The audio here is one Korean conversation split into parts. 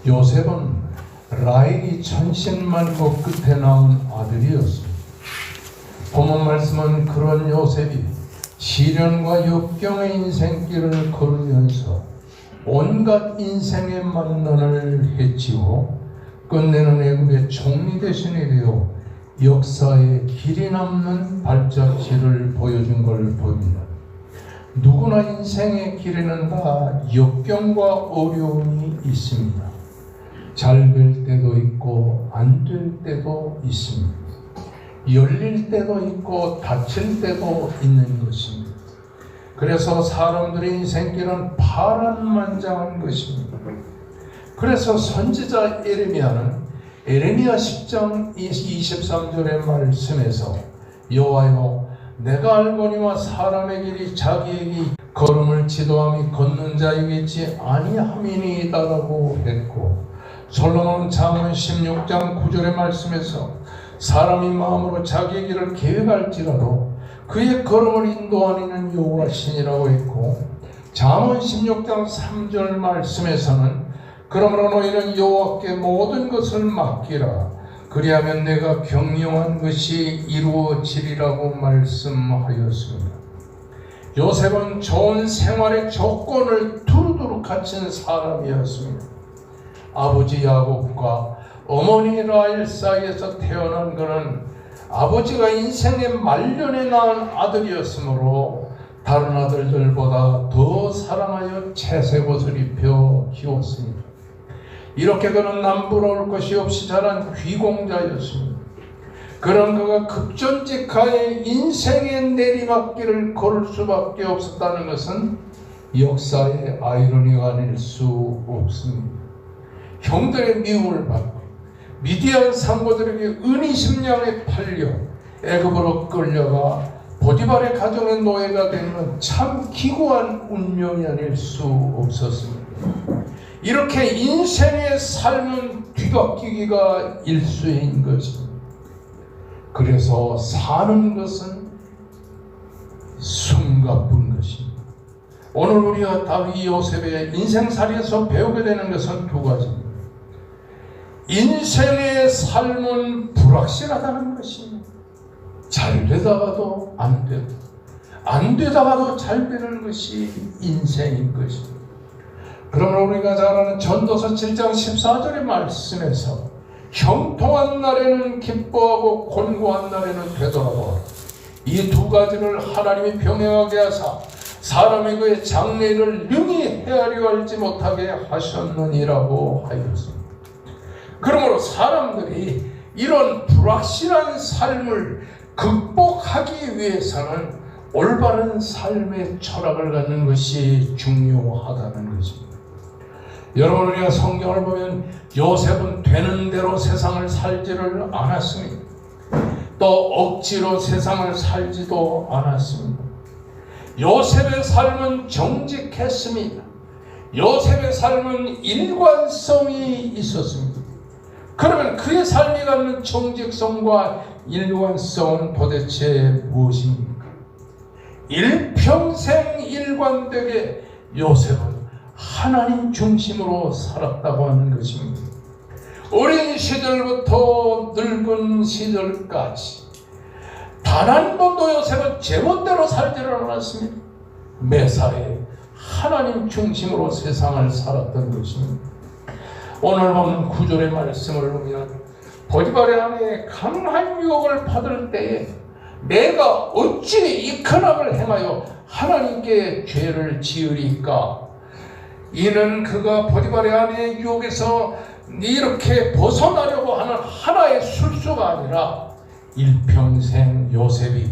요셉은 라헬이 천신만고 끝에 낳은 아들이었습니다. 본문 말씀은 그런 요셉이 시련과 역경의 인생길을 걸으면서 온갖 인생의 만난을 헤치고 끝내는 애굽의 총리 대신이 되어 역사에 길이 남는 발자취를 보여준 걸 보입니다. 누구나 인생의 길에는 다 역경과 어려움이 있습니다. 잘 될 때도 있고 안 될 때도 있습니다. 열릴 때도 있고 닫힐 때도 있는 것입니다. 그래서 사람들의 인생길은 파란만장한 것입니다. 그래서 선지자 에레미야는 에레미야 10장 23절의 말씀에서 여호와여 내가 알거니와 사람의 길이 자기의 길 걸음을 지도함이 걷는 자에게 있지 아니함이니이다라고 했고, 솔로몬은 잠언 16장 9절의 말씀에서 사람이 마음으로 자기의 길을 계획할지라도 그의 걸음을 인도하는 여호와신이라고 했고, 잠언 16장 3절 말씀에서는 그러므로 너희는 여호와께 모든 것을 맡기라 그리하면 내가 경영한 것이 이루어지리라고 말씀하였습니다. 요셉은 좋은 생활의 조건을 두루두루 갖춘 사람이었습니다. 아버지 야곱과 어머니 라헬 사이에서 태어난 그는 아버지가 인생의 말년에 낳은 아들이었으므로 다른 아들들보다 더 사랑하여 채색옷을 입혀 키웠습니다. 이렇게 그는 남부러울 것이 없이 자란 귀공자였습니다. 그런 그가 급전직하에 인생의 내리막길을 걸을 수밖에 없었다는 것은 역사의 아이러니가 아닐 수 없습니다. 형들의 미움을 받고 미디안 상고들에게 은이심량에 팔려 애굽으로 끌려가 보디발의 가정의 노예가 되는 참 기구한 운명이 아닐 수 없었습니다. 이렇게 인생의 삶은 뒤바뀌기가 일쑤인 것입니다. 그래서 사는 것은 숨가쁜 것입니다. 오늘 우리가 다윗 요셉의 인생살이에서 배우게 되는 것은 두 가지입니다. 인생의 삶은 불확실하다는 것입니다. 잘 되다가도 안 되다가도 잘 되는 것이 인생인 것입니다. 그러므로 우리가 잘 아는 전도서 7장 14절의 말씀에서 형통한 날에는 기뻐하고 곤고한 날에는 되돌아보라. 이 두 가지를 하나님이 병행하게 하사 사람이 그의 장래를 능히 헤아려 알지 못하게 하셨느니라고 하였습니다. 그러므로 사람들이 이런 불확실한 삶을 극복하기 위해서는 올바른 삶의 철학을 갖는 것이 중요하다는 것입니다. 여러분, 우리가 성경을 보면 요셉은 되는 대로 세상을 살지를 않았습니다. 또 억지로 세상을 살지도 않았습니다. 요셉의 삶은 정직했습니다. 요셉의 삶은 일관성이 있었습니다. 그러면 그의 삶이 갖는 정직성과 일관성은 도대체 무엇입니까? 일평생 일관되게 요셉은 하나님 중심으로 살았다고 하는 것입니다. 어린 시절부터 늙은 시절까지 단 한 번도 요셉은 제멋대로 살지를 않았습니다. 매사에 하나님 중심으로 세상을 살았던 것입니다. 오늘 보는 9절의 말씀을 보면 보디발의 아내의 강한 유혹을 받을 때에 내가 어찌 이 큰 악을 행하여 하나님께 죄를 지으리까? 이는 그가 보디발의 아내의 유혹에서 이렇게 벗어나려고 하는 하나의 술수가 아니라 일평생 요셉이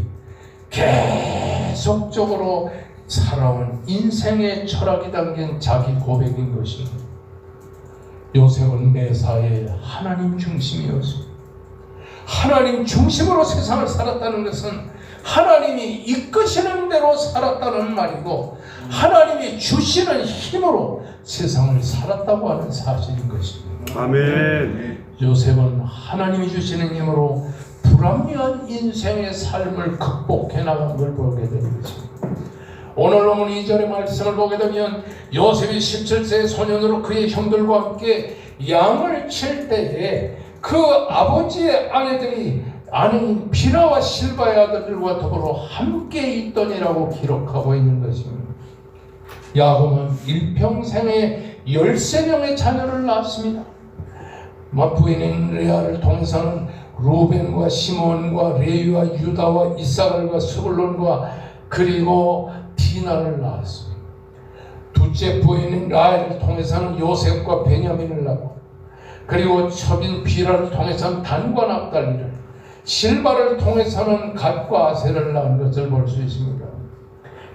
계속적으로 살아온 인생의 철학이 담긴 자기 고백인 것입니다. 요셉은 매사에 하나님 중심이었습니다. 하나님 중심으로 세상을 살았다는 것은 하나님이 이끄시는 대로 살았다는 말이고 하나님이 주시는 힘으로 세상을 살았다고 하는 사실인 것입니다. 아멘. 요셉은 하나님이 주시는 힘으로 불합리한 인생의 삶을 극복해 나간 걸 보게 되는 것입니다. 오늘 본문 2절의 말씀을 보게 되면 요셉이 17세의 소년으로 그의 형들과 함께 양을 칠 때에 그 아버지의 아내인 비라와 실바의 아들들과 더불어 함께 있더니라고 기록하고 있는 것입니다. 야곱은 일평생에 13명의 자녀를 낳았습니다. 부인인 레아를 통해서는 루벤과 시몬과 레위와 유다와 이사갈과 스불론과 그리고 디나를 낳았습니다. 둘째 부인인 라헬을 통해서는 요셉과 베냐민을 낳고, 그리고 첩인 비라를 통해서는 단과 납달리를, 실바를 통해서는 갓과 아셀을 낳은 것을 볼 수 있습니다.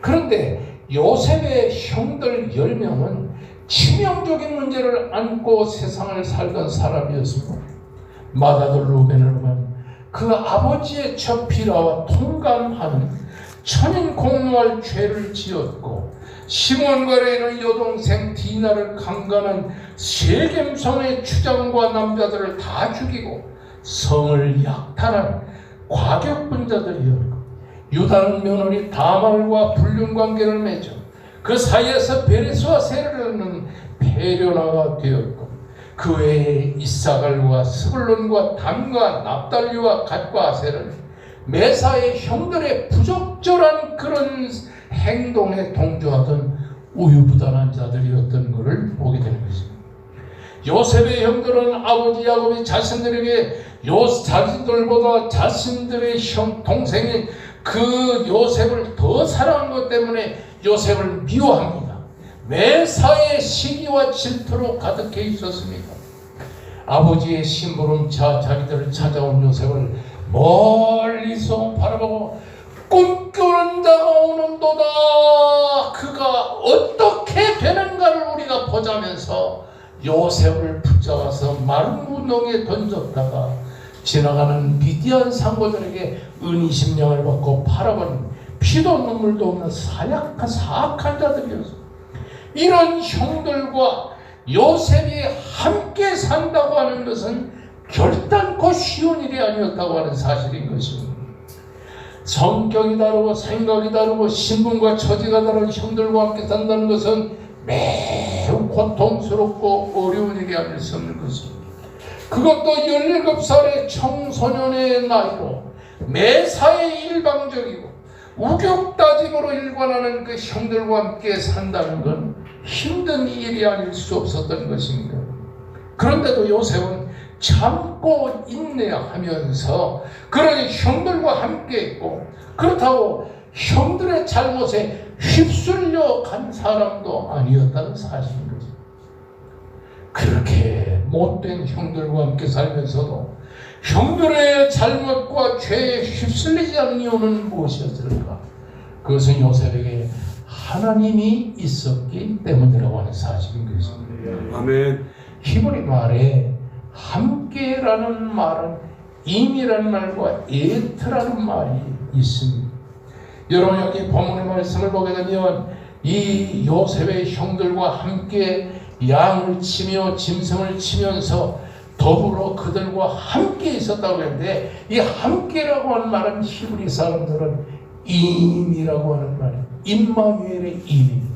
그런데 요셉의 형들 10명은 치명적인 문제를 안고 세상을 살던 사람이었습니다. 맏아들 루벤을 보면 그 아버지의 첩 비라와 통감하는 천인 공노할 죄를 지었고, 시몬과 레위는 여동생 디나를 강간한 세겜성의 추장과 남자들을 다 죽이고 성을 약탈한 과격분자들이었고, 유다는 며느리 다말과 불륜관계를 맺어 그 사이에서 베레스와 세를 얻는 패려나가 되었고, 그 외에 이사갈과 스불론과 단과 납달리와 갓과 아셀은 메사의 형들의 부적절한 그런 행동에 동조하던 우유부단한 자들이었던 것을 보게 되는 것입니다. 요셉의 형들은 아버지 야곱이 자신들보다 자신들의 동생인 그 요셉을 더 사랑한 것 때문에 요셉을 미워합니다. 매사에 시기와 질투로 가득해 있었습니다. 아버지의 심부름차 자기들을 찾아온 요셉을 멀리서 바라보고 꿈꾸는 자가 오는도다, 그가 어떻게 되는가를 우리가 보자면서 요셉을 붙잡아서 마른 운동에 던졌다가 지나가는 미디안 상고들에게 은이심령을 받고 팔아버린 피도 눈물도 없는 사악한 자들이었습니다. 이런 형들과 요셉이 함께 산다고 하는 것은 결단코 쉬운 일이 아니었다고 하는 사실인 것입니다. 성격이 다르고 생각이 다르고 신분과 처지가 다른 형들과 함께 산다는 것은 매우 고통스럽고 어려운 일이 아닐 수 없는 것입니다. 그것도 17살의 청소년의 나이로 매사에 일방적이고 우격다짐으로 일관하는 그 형들과 함께 산다는 건 힘든 일이 아닐 수 없었던 것입니다. 그런데도 요셉은 참고 인내하면서 그런 형들과 함께 있고, 그렇다고 형들의 잘못에 휩쓸려 간 사람도 아니었다는 사실인 거죠. 그렇게 못된 형들과 함께 살면서도 형들의 잘못과 죄에 휩쓸리지 않는 이유는 무엇이었을까? 그것은 요셉에게 하나님이 있었기 때문이라고 하는 사실인 것입니다. 아멘. 히브리 말에 함께라는 말은 임이라는 말과 에트라는 말이 있습니다. 여러분, 여기 본문의 말씀을 보게 되면 이 요셉의 형들과 함께 양을 치며 짐승을 치면서 더불어 그들과 함께 있었다고 했는데, 이 함께라고 하는 말은 히브리 사람들은 임이라고 하는 말이에요. 임마누엘의 임입니다.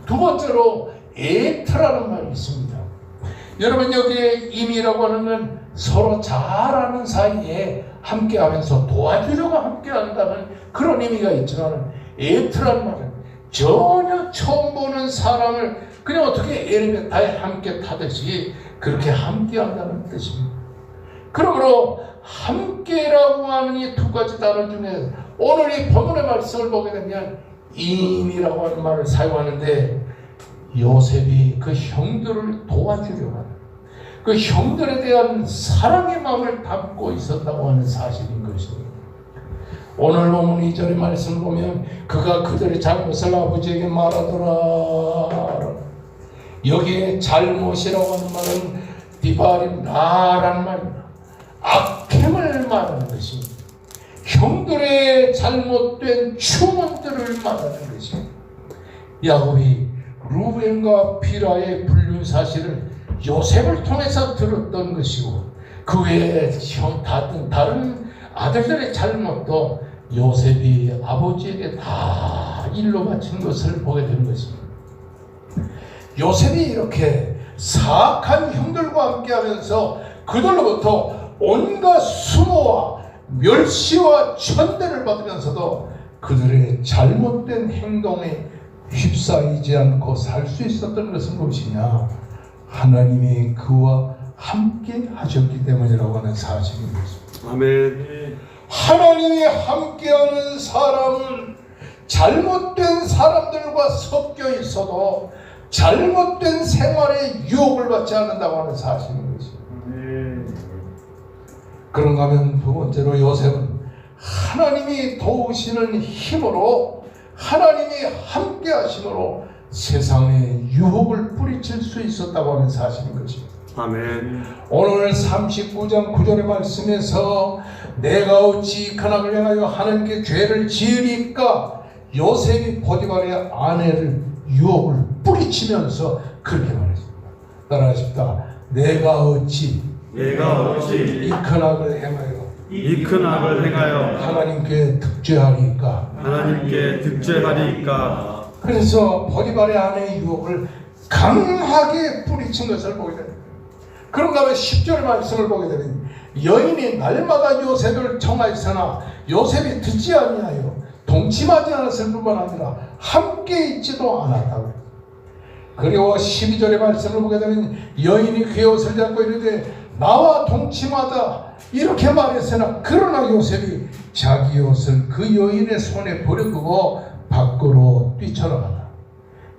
두 번째로 에트라는 말이 있습니다. 여러분, 여기에 임이라고 하는 건 서로 잘 아는 사이에 함께하면서 도와주려고 함께한다는 그런 의미가 있지만, 에트라는 말은 전혀 처음 보는 사람을 그냥 어떻게 엘리베이터에 함께 타듯이 그렇게 함께한다는 뜻입니다. 그러므로 함께라고 하는 이 두 가지 단어 중에 오늘 이 본문의 말씀을 보게 되면 임이라고 하는 말을 사용하는데, 요셉이 그 형들을 도와주려고 하는, 그 형들에 대한 사랑의 마음을 담고 있었다고 하는 사실인 것입니다. 오늘 본문 2절의 말씀을 보면 그가 그들의 잘못을 아버지에게 말하더라. 여기에 잘못이라고 하는 말은 디바림 나라는 말입니다. 악행을 말하는 것입니다. 형들의 잘못된 추문들을 말하는 것입니다. 야곱이 루벤과 비라의 불륜 사실을 요셉을 통해서 들었던 것이고, 그 외에 다른 아들들의 잘못도 요셉이 아버지에게 다 일로 바친 것을 보게 되는 것입니다. 요셉이 이렇게 사악한 형들과 함께하면서 그들로부터 온갖 수모와 멸시와 천대를 받으면서도 그들의 잘못된 행동에 휩싸이지 않고 살 수 있었던 것은 무엇이냐? 하나님이 그와 함께 하셨기 때문이라고 하는 사실인 것입니다. 아멘. 하나님이 함께하는 사람은 잘못된 사람들과 섞여 있어도 잘못된 생활에 유혹을 받지 않는다고 하는 사실인 것입니다. 그런가 하면 두 번째로 요셉은 하나님이 도우시는 힘으로, 하나님이 함께 하심으로 세상에 유혹을 뿌리칠 수 있었다고 하는 사실인 것입니다. 아멘. 오늘 39장 9절의 말씀에서 내가 어찌 그날을 향하여 하나님께 죄를 지으리까, 요셉이 포디발의 아내를 유혹을 뿌리치면서 그렇게 말했습니다. 따라하십시다. 내가 어찌 이 큰 악을 행하여 이 큰 악을 행하여 하나님께 득죄하리까. 그래서 포디발의 아내의 유혹을 강하게 뿌리친 것을 보게 됩니다. 그런가 하면 10절 말씀을 보게 되면 여인이 날마다 요셉을 청하였으나 요셉이 듣지 아니하여 동침하지 않았을 뿐만 아니라 함께 있지도 않았다고. 그리고 12절의 말씀을 보게 되면 여인이 그의 옷을 잡고 이르되 나와 동침하다 이렇게 말했으나 그러나 요셉이 자기 옷을 그 여인의 손에 버려두고 밖으로 뛰쳐나갔다.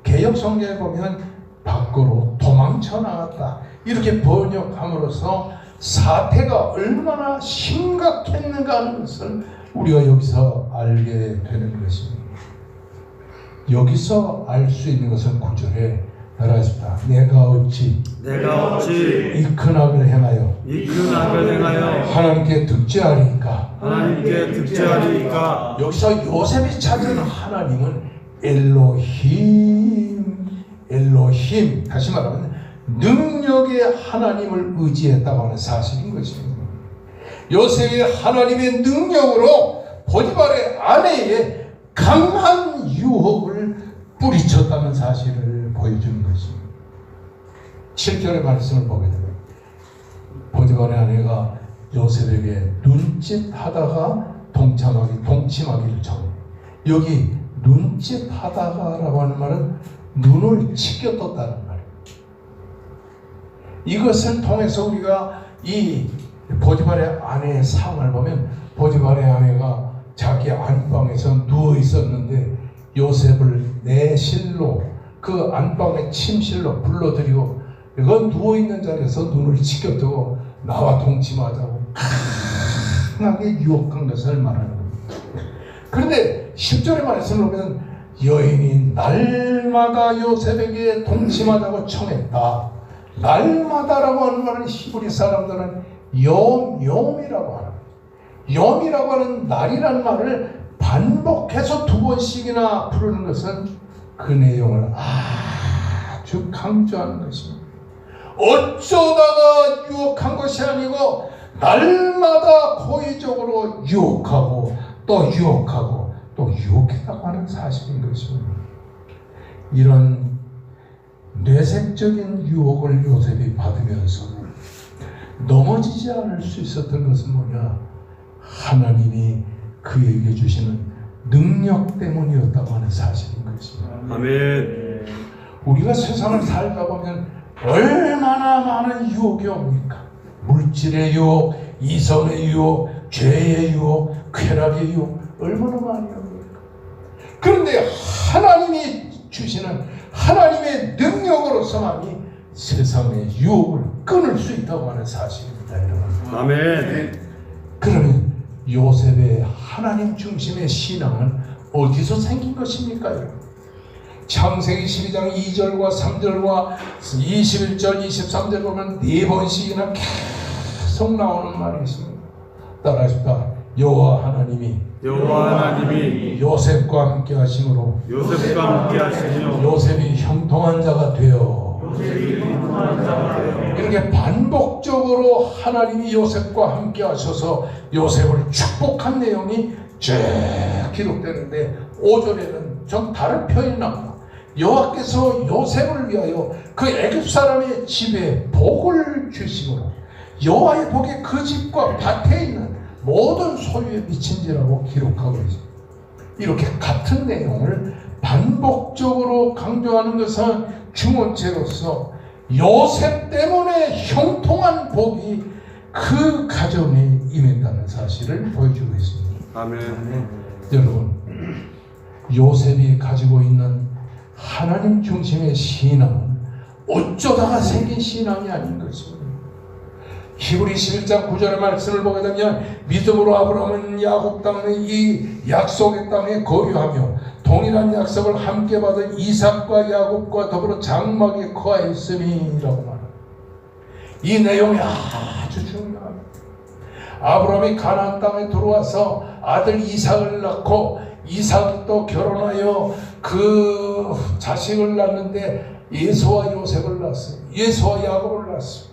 개역 성경에 보면 밖으로 도망쳐 나갔다 이렇게 번역함으로써 사태가 얼마나 심각했는가 하는 것을 우리가 여기서 알게 되는 것입니다. 여기서 알 수 있는 것은 9절에 따라하십니다. 내가 어찌 이 큰 악을 행하여 하나님께 득죄하리까. 여기서 요셉이 찾은 하나님은 엘로힘, 다시 말하면 능력의 하나님을 의지했다고 하는 사실인 것입니다. 요셉이 하나님의 능력으로 보디발의 아내에 강한 유혹을 뿌리쳤다는 사실을 보여주는 것입니다. 7절의 말씀을 보게 되면 보디발의 아내가 요셉에게 눈짓하다가 동침하기를 정해. 여기 눈짓하다가라고 하는 말은 눈을 치켜떴다는 말이에요. 이것을 통해서 우리가 이 보디발의 아내의 상황을 보면 보디발의 아내가 자기 안방에서 누워 있었는데 요셉을 내실로 그 안방의 침실로 불러들이고 이건 누워있는 자리에서 눈을 치켜뜨고 나와 동침하자고 강하게 유혹한 것을 말하는 겁니다. 그런데 10절의 말씀을 보면 여인이 날마다 요셉에게 동침하자고 청했다. 날마다라고 하는 말은 히브리 사람들은 염이라고 하는, 염이라고 하는 날이라는 말을 반복해서 2번씩이나 부르는 것은 그 내용을 아주 강조하는 것입니다. 어쩌다가 유혹한 것이 아니고 날마다 고의적으로 유혹하고 또 유혹하고 또 유혹했다고 하는 사실인 것입니다. 이런 뇌색적인 유혹을 요셉이 받으면서 넘어지지 않을 수 있었던 것은 뭐냐? 하나님이 그에게 주시는 능력 때문이었다고 하는 사실인 것입니다. 아멘. 우리가 세상을 살다 보면 얼마나 많은 유혹이 옵니까? 물질의 유혹, 이성의 유혹, 죄의 유혹, 쾌락의 유혹 얼마나 많이 옵니까? 그런데 하나님이 주시는 하나님의 능력으로서만이 세상의 유혹을 끊을 수 있다고 하는 사실입니다, 여러분. 아멘. 그러면 요셉의 하나님 중심의 신앙은 어디서 생긴 것입니까, 여러분? 창세기 12장 2절과 3절과 21절, 23절 보면 4번씩이나 계속 나오는 말이 있습니다. 따라하십시다. 여호와 하나님이 요셉과 함께 하심으로 요셉이 형통한 자가 되어 이렇게 반복적으로 하나님이 요셉과 함께 하셔서 요셉을 축복한 내용이 쭉 기록되는데 5절에는 좀 다른 표현이 나옵니다. 여호와께서 요셉을 위하여 그 애굽 사람의 집에 복을 주심으로 여호와의 복이 그 집과 밭에 있는 모든 소유에 미친지라고 기록하고 있습니다. 이렇게 같은 내용을 반복적으로 강조하는 것은 중원체로서 요셉 때문에 형통한 복이 그 가정에 임했다는 사실을 보여주고 있습니다. 아멘. 여러분, 요셉이 가지고 있는 하나님 중심의 신앙은 어쩌다가 생긴 신앙이 아닌 것입니다. 히브리 11장 9절의 말씀을 보게 되면 믿음으로 아브라함은 야곱 땅의 이 약속의 땅에 거류하며 동일한 약속을 함께 받은 이삭과 야곱과 더불어 장막에 거하였으니 라고 말합니다. 이 내용이 아주 중요합니다. 아브라함이 가나안 땅에 들어와서 아들 이삭을 낳고 이삭이 또 결혼하여 그 자식을 낳는데 예수와 요셉을 낳았어요. 예수와 야곱을 낳았어요.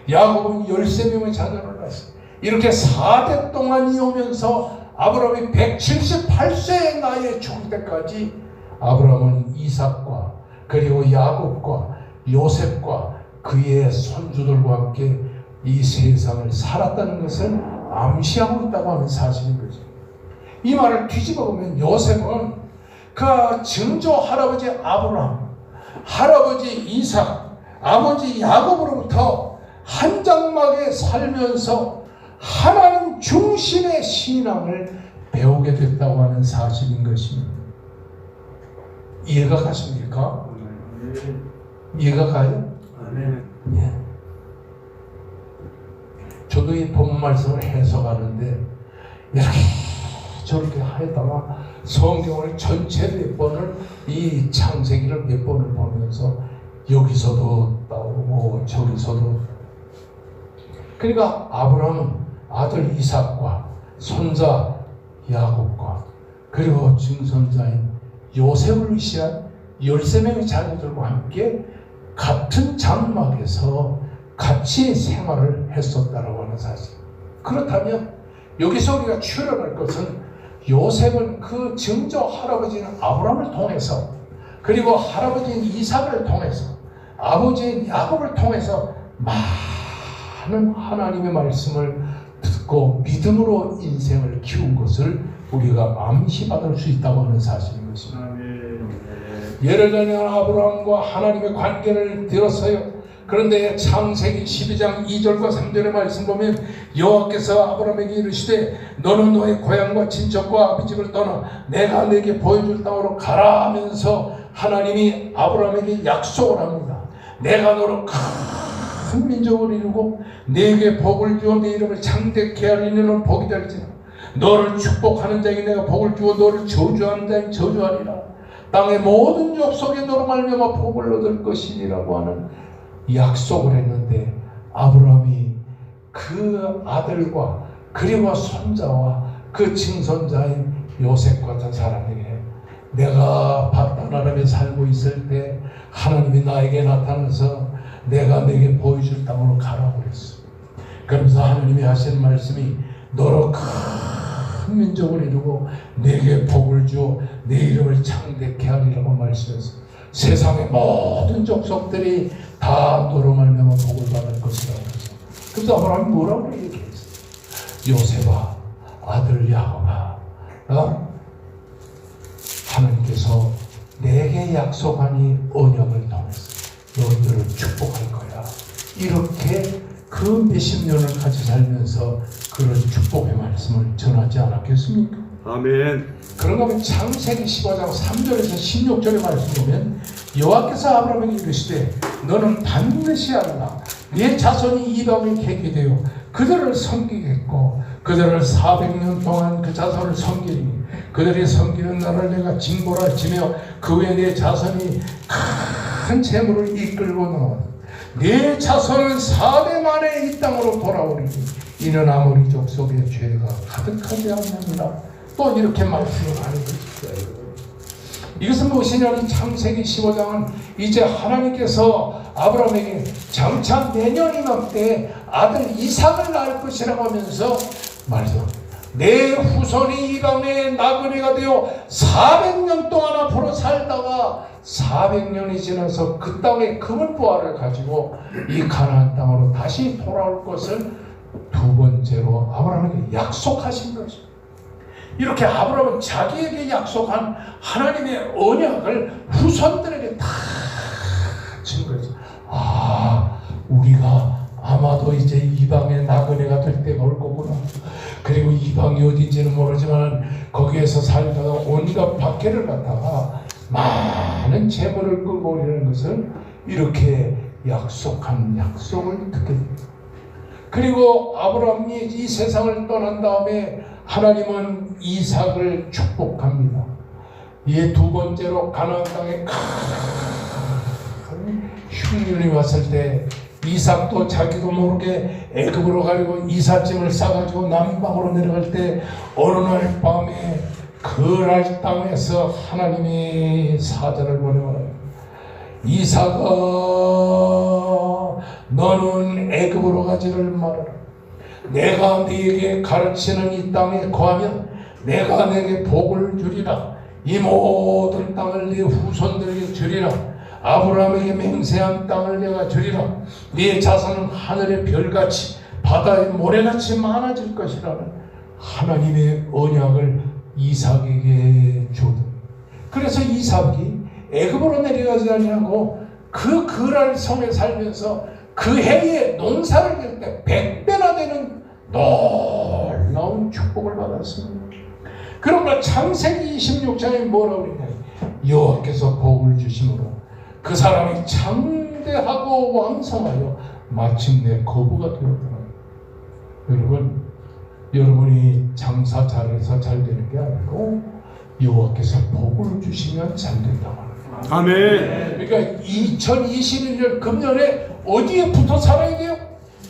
야곱은 13명의 자녀를 낳았어요. 이렇게 4대 동안 이오면서 아브라함이 178세의 나이에 죽을 때까지 아브라함은 이삭과 그리고 야곱과 요셉과 그의 손주들과 함께 이 세상을 살았다는 것을 암시하고 있다고 하는 사실인 거죠. 이 말을 뒤집어 보면 요셉은 그 증조 할아버지 아브라함, 할아버지 이삭, 아버지 야곱으로부터 한 장막에 살면서 하나님 중심의 신앙을 배우게 됐다고 하는 사실인 것입니다. 이해가 가십니까? 이해가 가요? 예. 저도 이 본 말씀을 해석하는데 이렇게 저렇게 하다가 성경을 전체 몇 번을 이 창세기를 몇 번을 보면서 여기서도 나오고 저기서도 그러니까 아브라함은 아들 이삭과 손자 야곱과 그리고 증손자인 요셉을 위시한 13명의 자녀들과 함께 같은 장막에서 같이 생활을 했었다라고 하는 사실. 그렇다면 여기서 우리가 추론할 것은 요셉은 그 증조 할아버지인 아브라함을 통해서 그리고 할아버지인 이삭을 통해서 아버지인 야곱을 통해서 많은 하나님의 말씀을 듣고 믿음으로 인생을 키운 것을 우리가 암시받을 수 있다고 하는 사실인 것입니다. 예를 들면 아브라함과 하나님의 관계를 들었어요. 그런데 창세기 12장 2절과 3절의 말씀 보면 여호와께서 아브라함에게 이르시되 너는 너의 고향과 친척과 아비집을 떠나 내가 네게 보여줄 땅으로 가라 하면서 하나님이 아브라함에게 약속을 합니다. 내가 너를 큰 민족을 이루고 네게 복을 주어 네 이름을 창대케 하리니 너는 복이 되리지라. 너를 축복하는 자에게 내가 복을 주어 너를 저주하는 자에게 저주하리라. 땅의 모든 족속에 너로 말미암아 복을 얻을 것이니라고 하는 약속을 했는데 아브라함이 그 아들과 그리고 손자와 그 증손자인 요셉 같은 사람에게 내가 바단 아람에 살고 있을 때 하나님이 나에게 나타나서 내가 내게 보여줄 땅으로 가라고 했어. 그러면서 하나님이 하신 말씀이 너로 큰 민족을 이루고 내게 복을 주어 내 이름을 창대케 하리라고 말씀해서 세상의 모든 족속들이 다 너로 말미암아 복을 받을 것이라고 해서 그래서 아브라함이 뭐라고 얘기했어요? 요셉아 아들 야곱아 하나님께서 내게 약속하니 언약을 통해서 너희들을 축복할 거야. 이렇게 그 몇십 년을 같이 살면서 그런 축복의 말씀을 전하지 않았겠습니까? 아멘. 그런가 하면 창세기 15장 3절에서 16절의 말씀 보면 여호와께서 아브라함에게 이르시되 너는 반드시 알라 네 자손이 이방에 개게 되어 그들을 섬기겠고 그들을 400년 동안 그 자손을 섬기니 그들이 섬기는 나를 내가 징벌할 지며 그 외에 내 자손이 큰 재물을 이끌고 나와 내 자손은 4대 만에 이 땅으로 돌아오리니 이는 아모리 족속의 죄가 가득하지 않느니라. 또 이렇게 말씀을 하는 것입니다. 이것은 무엇이냐면 창세기 15장은 이제 하나님께서 아브라함에게 장차 내년 이맘때 아들 이삭을 낳을 것이라고 하면서 말씀 내 후손이 이 땅에 나그네가 되어 400년 동안 앞으로 살다가 400년이 지나서 그 땅의 금은보화를 가지고 이 가나안 땅으로 다시 돌아올 것을 두 번째로 아브라함에게 약속하신 것입니다. 이렇게 아브라함은 자기에게 약속한 하나님의 언약을 후손들에게 다 준 거죠. 아, 우리가 아마도 이제 이방의 나그네가 될 때가 올 거구나. 그리고 이방이 어딘지는 모르지만 거기에서 살다가 온갖 박해를 갖다가 많은 재물을 끌고 오려는 것을 이렇게 약속한 약속을 듣게 됩니다. 그리고 아브라함이 이 세상을 떠난 다음에 하나님은 이삭을 축복합니다. 이에 두 번째로 가나안 땅에 큰 흉년이 왔을 때 이삭도 자기도 모르게 애굽으로 가려고 이삿짐을 싸가지고 남방으로 내려갈 때 어느 날 밤에 그랄 땅에서 하나님이 사자를 보내요. 이삭아, 너는 애굽으로 가지를 말아라. 내가 네게 가르치는 이 땅에 거하면 내가 네게 복을 주리라. 이 모든 땅을 네 후손들에게 주리라. 아브라함에게 맹세한 땅을 내가 주리라. 네 자손은 하늘의 별같이 바다의 모래같이 많아질 것이라는 하나님의 언약을 이삭에게 주었다. 그래서 이삭이 애굽으로 내려가지 아니하고 그 그랄 성에 살면서 그 해에 농사를 질 때 100배나 되는 놀라운 축복을 받았습니다. 그러므로 창세기 26장에 뭐라고 그러냐, 여호와께서 복을 주심으로 그 사람이 장대하고 왕성하여 마침내 거부가 되었더라. 여러분이 장사 잘해서 잘 되는 게 아니고 여호와께서 복을 주시면 잘 된다고 합니다. 아멘. 그러니까 2021년 금년에 어디에 붙어 살아야 돼요?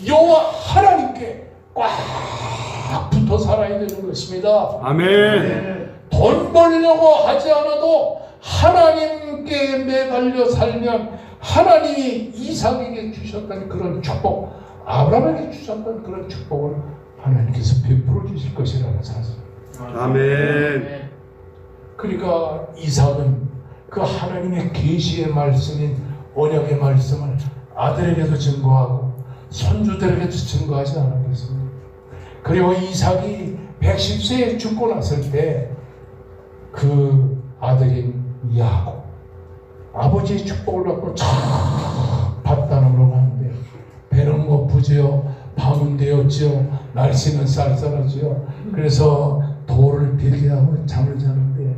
여호와 하나님께 꽉 붙어 살아야 되는 것입니다. 아멘. 돈 벌려고 하지 않아도 하나님께 매달려 살면 하나님이 이삭에게 주셨던 그런 축복, 아브라함에게 주셨던 그런 축복을 하나님께서 베풀어 주실 것이라는 사실. 아멘. 그러니까 이삭은 그 하나님의 계시의 말씀인 언약의 말씀을 아들에게도 증거하고 손주들에게도 증거하지 않았겠습니까? 그리고 이삭이 110세에 죽고 났을 때 그 아들인 야곱, 아버지의 축복을 받고 쫙 밭단으로 가는데 배는 고프지요, 밤은 되었지요, 날씨는 쌀쌀하지요. 그래서 돌을 빌게 하고 잠을 자는데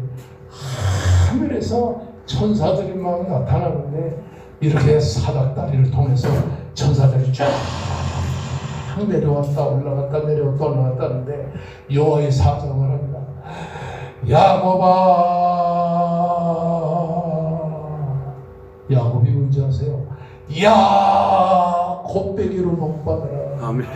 하늘에서 천사들이 막 나타나는데 이렇게 사닥다리를 통해서 천사들이 쫙 내려왔다 올라갔다 내려왔다 올라갔다는데 여호와의 사자가 말합니다. 야곱아, 야곱이 뭔지 아세요? 야, 곱배기로 복받아라. 아멘.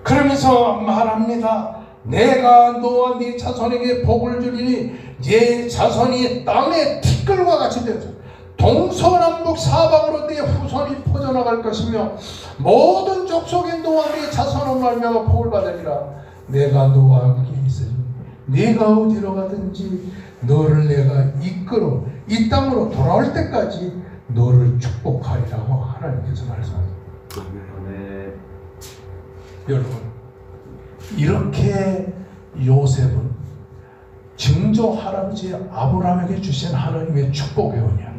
그러면서 말합니다. 내가 너와 네 자손에게 복을 주리니 네 자손이 땅의 티끌과 같이 되어서 동서남북 사방으로 네 후손이 퍼져나갈 것이며 모든 족속의 너와 네 자손을 말미암아 복을 받으리라. 내가 너와 함께 있으니 네가 어디로 가든지 너를 내가 이끌어 이 땅으로 돌아올 때까지 너를 축복하리라고 하나님께서 말씀하십니다. 아멘. 여러분, 이렇게 요셉은 증조 할아버지 아브라함에게 주신 하나님의 축복의 언약,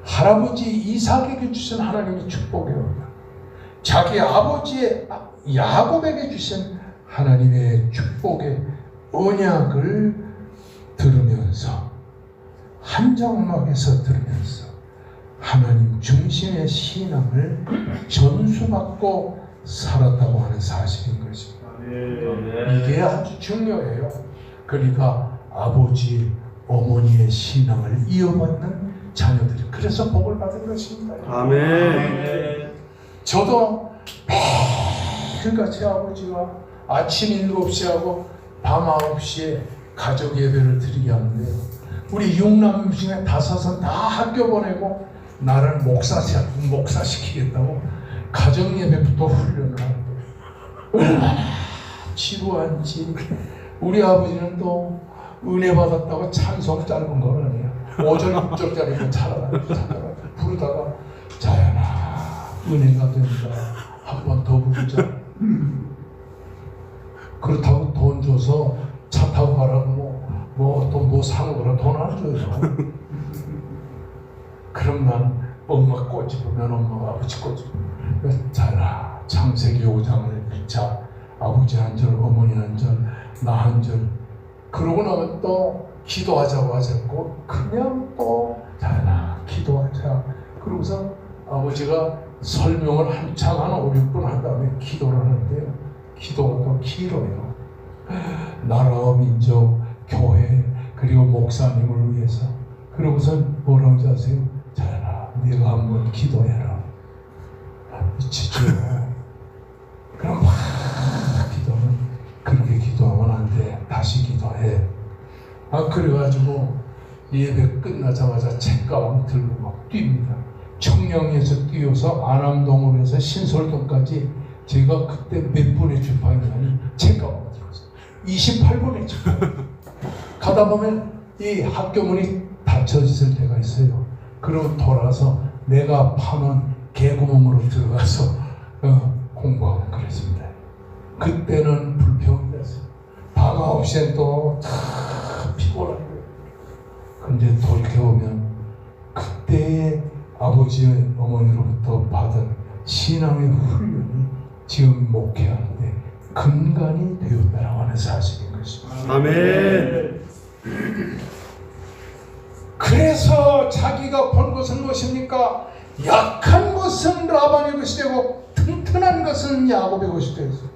할아버지 이삭에게 주신 하나님의 축복의 언약, 자기 아버지의 야곱에게 주신 하나님의 축복의 언약을 들으면서, 한장막에서 들으면서 하나님 중심의 신앙을 전수받고 살았다고 하는 사실인 것입니다. 이게 아주 중요해요. 그러니까 아버지, 어머니의 신앙을 이어받는 자녀들이 그래서 복을 받은 것입니다. 아멘. 저도 매일같이 아버지와 아침 7시하고 밤 9시에 가족 예배를 드리게 하는데요. 우리 6남 중에 5은 다 학교 보내고 나를 목사시키겠다고 가정 예배부터 훈련을 하는데 얼마나 지루한지. 우리 아버지는 또 은혜 받았다고 찬송 짧은 건 아니야. 5절 6절짜리 찾아라 부르다가 자연아 은혜가 된다. 한 번 더 부르자. 그렇다고 돈 줘서 차 타고 가라고 뭐 사는 거라 돈 안 줘요. 그럼 난 엄마 꼬집으면 엄마가 아버지 꼬집으면 자라 창세기 5장을 읽자. 아버지 한 절, 어머니 한 절, 나 한 절. 그러고 나면 또 기도하자고 하셨고 그냥 또 자라 기도하자. 그러고서 아버지가 설명을 한참 한 5, 6분 한 다음에 기도를 하는데요. 기도가 또 길어요. 나라, 민족, 교회 그리고 목사님을 위해서. 그러고선 뭐라고 하지 아세요? 자연아 네가 한번 기도해라. 미치죠. 그럼 막 기도하면 그렇게 기도하면 안 돼. 다시 기도해. 그래가지고 예배 끝나자마자 책가방 들고 막 뜁니다. 청량에서 뛰어서 안암동으로해서 신설동까지 제가 그때 몇 분의 주파였냐니 책가방 들었어요. 28분의 주파. 가다 보면 이 학교 문이 닫혀있을 때가 있어요. 그러고 돌아서 내가 파는 개구멍으로 들어가서 공부하고 그랬습니다. 그때는 불평이 됐어요. 밤 9시엔 또 다 피곤한 거예요. 근데 돌이켜보면 그때의 아버지 어머니로부터 받은 신앙의 훈련이 지금 목회하는데 근간이 되었다라고 하는 사실인 것입니다. 아멘. 그래서 자기가 본 것은 무엇입니까? 약한 것은 라반의 것이 되고 튼튼한 것은 야곱의 것이 되었습니다.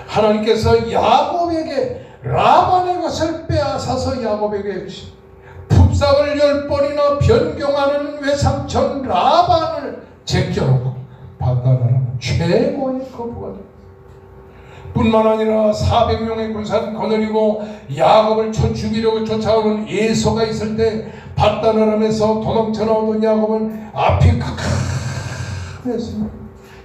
하나님께서 야곱에게 라반의 것을 빼앗아서 야곱에게 주신 품삯을 10번이나 변경하는 외삼촌 라반을 제껴놓고 판단하는 최고의 거부가 됩니다. 뿐만 아니라 400명의 군사를 거느리고 야곱을 쳐 죽이려고 쫓아오는 예서가 있을 때 판단을 하면서 도망쳐 나오던 야곱은 앞이 캄캄했습니다.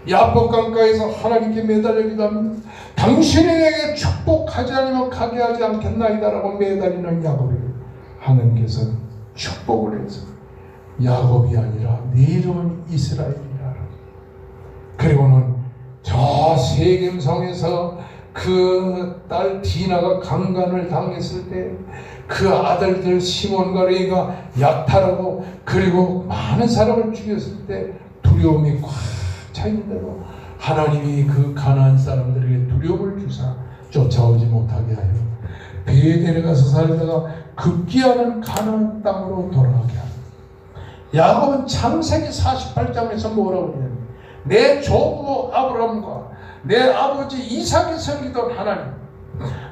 야복강가에서 하나님께 매달려 기도합니다. 당신이 내게 축복하지 않으면 가게 하지 않겠나이다라고 매달리는 야곱에게 하나님께서 축복을 해서 야곱이 아니라 네 이름은 이스라엘이라. 그리고는 저 세겜성에서 그 딸 디나가 강간을 당했을 때 그 아들들 시몬과 레이가 약탈하고 그리고 많은 사람을 죽였을 때 두려움이 꽉 차 있는데도 하나님이 그 가나안 사람들에게 두려움을 주사 쫓아오지 못하게 하여 배에 내려가서 살다가 급기야는 가나안 땅으로 돌아가게 합니다. 야곱은 창세기 48장에서 뭐라고 하냐면 내 조부 아브라함과 내 아버지 이삭이 섬기던 하나님,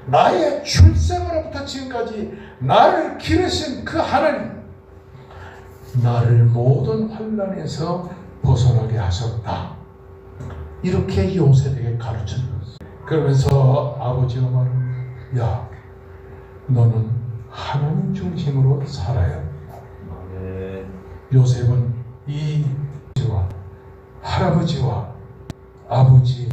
나의 출생으로부터 지금까지 나를 기르신 그 하나님, 나를 모든 환난에서 벗어나게 하셨다. 이렇게 요셉에게 가르쳐줬어요. 그러면서 아버지가 말합니다. 야, 너는 하나님 중심으로 살아야 한다. 요셉은 이 할아버지와 아버지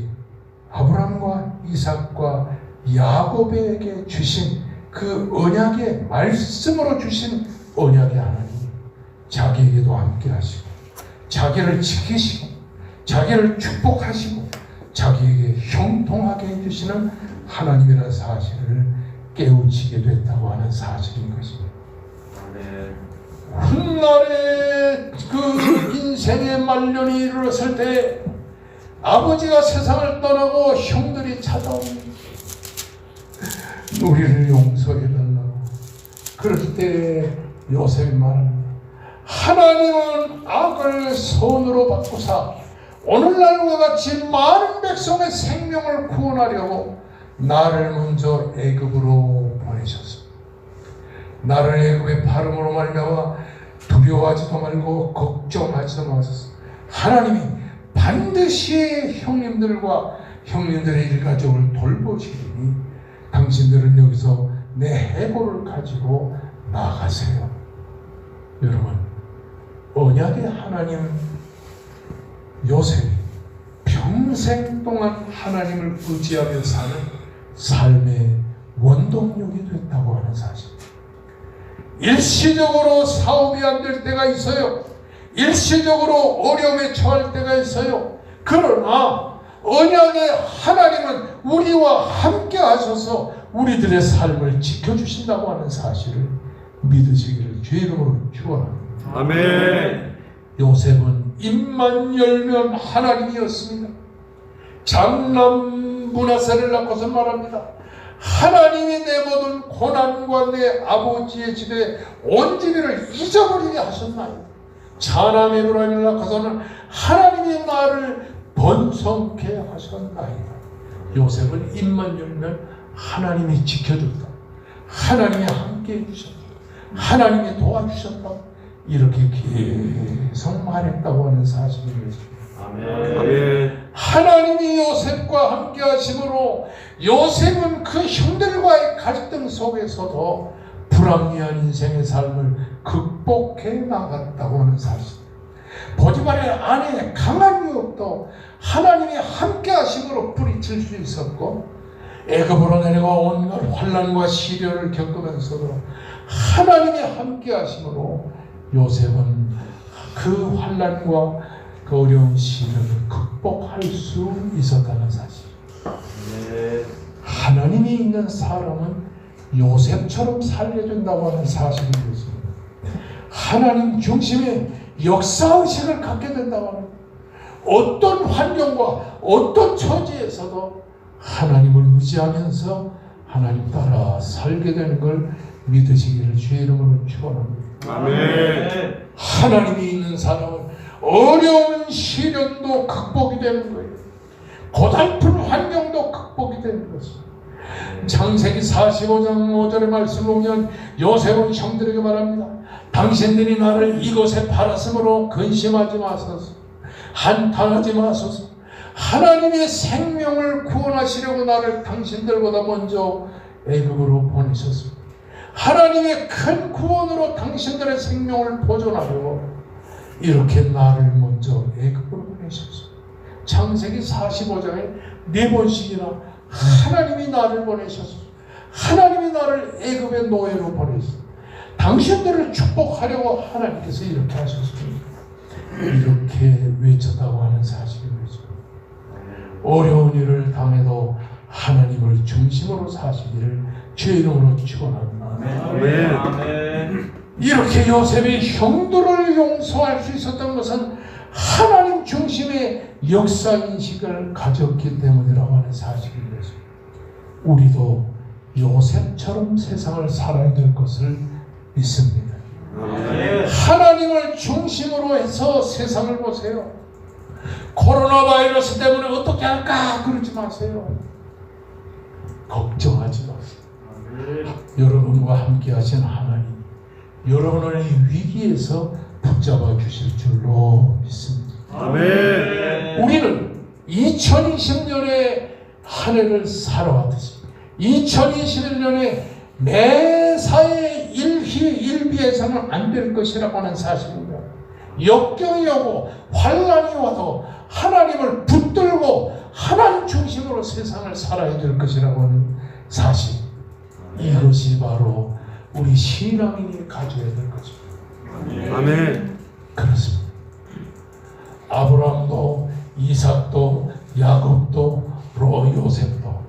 아브라함과 이삭과 야곱에게 주신 그 언약의 말씀으로 주신 언약의 하나님, 자기에게도 함께 하시고 자기를 지키시고 자기를 축복하시고 자기에게 형통하게 해주시는 하나님이라는 사실을 깨우치게 됐다고 하는 사실인 것입니다. 훗날에 그 인생의 말년이 이르렀을 때 아버지가 세상을 떠나고 형들이 찾아옵니다. 우리를 용서해달라고. 그럴 때 요셉이 말합니다. 하나님은 악을 선으로 바꾸사 오늘날과 같이 많은 백성의 생명을 구원하려고 나를 먼저 애굽으로 보내셨습니다. 나를 애굽의 발음으로 말미암아 두려워하지도 말고 걱정하지도 마소서. 하나님이 반드시 형님들과 형님들의 일가족을 돌보시니 당신들은 여기서 내 해고를 가지고 나가세요. 여러분, 언약의 하나님 요셉이 평생 동안 하나님을 의지하며 사는 삶의 원동력이 됐다고 하는 사실. 일시적으로 사업이 안 될 때가 있어요. 일시적으로 어려움에 처할 때가 있어요. 그러나 언약의 하나님은 우리와 함께 하셔서 우리들의 삶을 지켜주신다고 하는 사실을 믿으시기를 주의 이름으로 축원합니다. 아멘. 요셉은 입만 열면 하나님이었습니다. 장남 므낫세를 낳고서 말합니다. 하나님이 내 모든 고난과 내 아버지의 집에 온 집을 잊어버리게 하셨나요? 차남 에브라임을 낳고서는 하나님이 나를 번성케 하셨나이다. 요셉은 입만 열면 하나님이 지켜줬다. 하나님이 함께 해주셨다. 하나님이 도와주셨다. 이렇게 계속 말했다고 하는 사실입니다. 아멘. 하나님이 요셉과 함께 하심으로 요셉은 그 형들과의 갈등 속에서도 불합리한 인생의 삶을 극복해 나갔다고 하는 사실. 보디발의 아내 강한 유혹도 하나님이 함께 하심으로 뿌리칠 수 있었고, 애굽으로 내려가 온갖 환난과 시련을 겪으면서도 하나님이 함께 하심으로 요셉은 그 환난과 그 어려운 시련을 극복할 수 있었다는 사실. 하나님이 있는 사람은 요셉처럼 살려준다고 하는 사실이 있습니다. 하나님 중심의 역사의식을 갖게 된다고 하는, 어떤 환경과 어떤 처지에서도 하나님을 의지하면서 하나님 따라 살게 되는 걸 믿으시기를 주의 이름으로 축원합니다. 아멘. 하나님이 있는 사람은 어려운 시련도 극복이 되는 거예요. 고달픈 환경도 극복이 되는 것입니다. 창세기 45장 5절의 말씀을 보면 요셉은 형들에게 말합니다. 당신들이 나를 이곳에 팔았으므로 근심하지 마소서, 한탄하지 마소서. 하나님의 생명을 구원하시려고 나를 당신들보다 먼저 애굽으로 보내셨습니다. 하나님의 큰 구원으로 당신들의 생명을 보존하려고 이렇게 나를 먼저 애굽으로 보내셨습니다. 창세기 45장에 4번씩이나 하나님이 나를 보내셨습니다. 하나님이 나를 애굽의 노예로 보내셨습니다. 당신들을 축복하려고 하나님께서 이렇게 하셨습니다. 이렇게 외쳤다고 하는 사실입니다. 어려운 일을 당해도 하나님을 중심으로 사시기를 주의 이름으로 축원합니다. 아멘. 이렇게 요셉의 형들을 용서할 수 있었던 것은 하나님 중심의 역사인식을 가졌기 때문이라고 하는 사실입니다. 우리도 요셉처럼 세상을 살아야 될 것을 믿습니다. 하나님을 중심으로 해서 세상을 보세요. 코로나 바이러스 때문에 어떻게 할까 그러지 마세요. 걱정하지 마세요. 여러분과 함께 하신 하나님, 여러분을 이 위기에서 붙잡아 주실 줄로 믿습니다. 아멘. 우리는 2020년에 한 해를 살아왔듯이 2021년에 매사에 일비해서는 안 될 것이라고 하는 사실입니다. 역경이 오고 환난이 와도 하나님을 붙들고 하나님 중심으로 세상을 살아야 될 것이라고 하는 사실. 이것이 바로 우리 신앙인이 가져야 될 것입니다. 아멘. 그렇습니다. 아브라함도 이삭도 야곱도 요셉도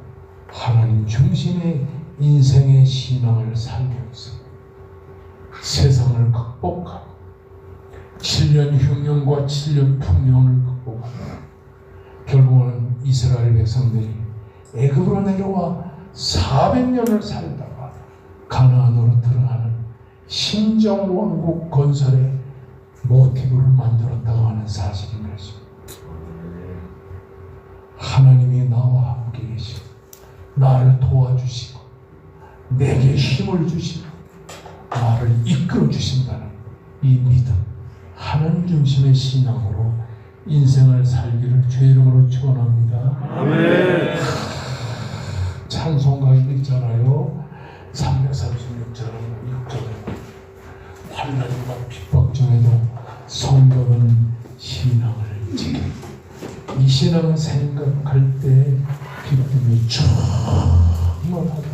하나님 중심의 인생의 신앙을 살면서 세상을 극복하고 7년 흉년과 7년 풍년을 극복하고 결국은 이스라엘 백성들이 애굽으로 내려와 400년을 살다가 가나안으로 들어가는 신정왕국 건설의 모티브를 만들었다고 하는 사실인 것입니다. 하나님이 나와 함께 계시고 나를 도와주시고 내게 힘을 주시고 나를 이끌어 주신다는 이 믿음, 하나님 중심의 신앙으로 인생을 살기를 주의 이름으로 축원합니다. 아멘. 찬송가에도 있잖아요. 336절 6절에 환난과 핍박 중에도 성경은 신앙을 지켜 이 신앙 지나간 생각할 때 기쁨이 충만하다.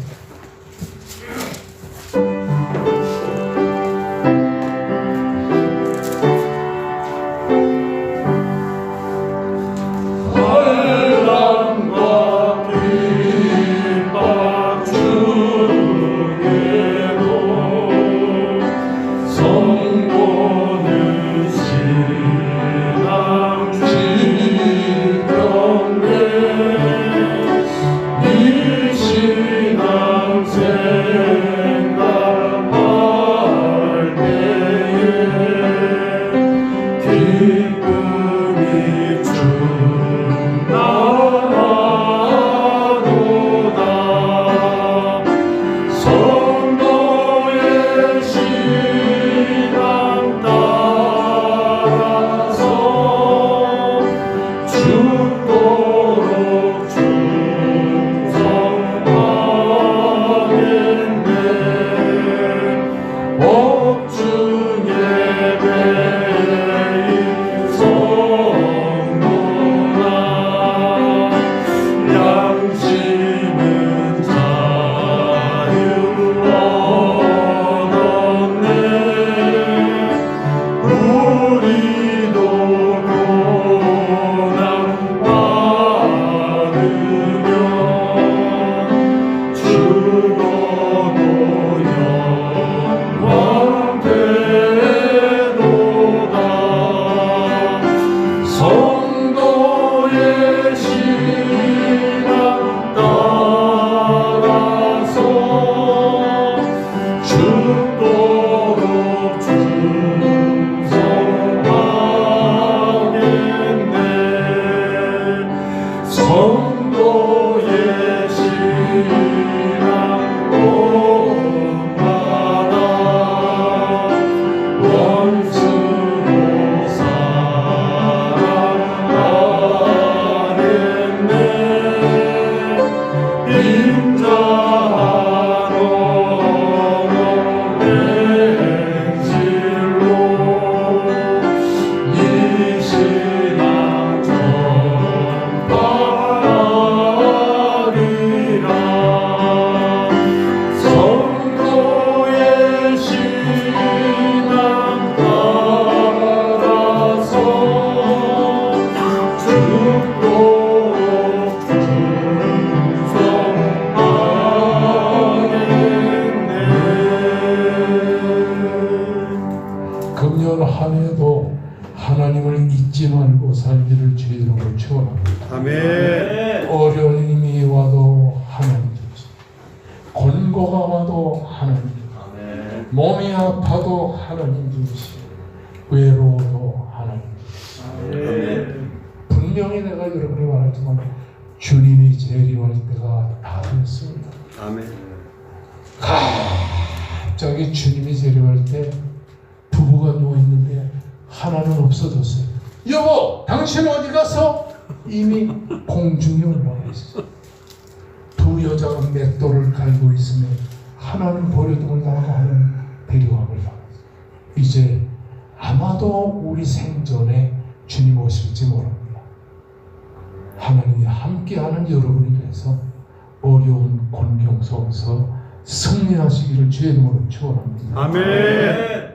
금년 한 해도 하나님을 잊지 말고 살기를 주의 이름으로 축원합니다. 아멘. 어려운 힘이 와도 하나님 주시, 곤고가 와도 하나님 주시, 몸이 아파도 하나님 주시, 외로워도 하나님 주시. 분명히 내가 여러분이 말했지만 주님이 재림할 때가 다 됐습니다. 아멘. 갑자기 주님이 재림할 때 부부가 누워있는데 하나는 없어졌어요. 여보, 당신 어디 가서? 이미 공중에 올라가 있어요. 두 여자가 맷돌을 갈고 있으면 하나는 버려둠을 당하고 하나는 데려감을 당했어요. 이제 아마도 우리 생전에 주님 오실지 모릅니다. 하나님이 함께하는 여러분이 돼서 어려운 곤경 속에서 승리하시기를 주의 이름으로 축원합니다. 아멘.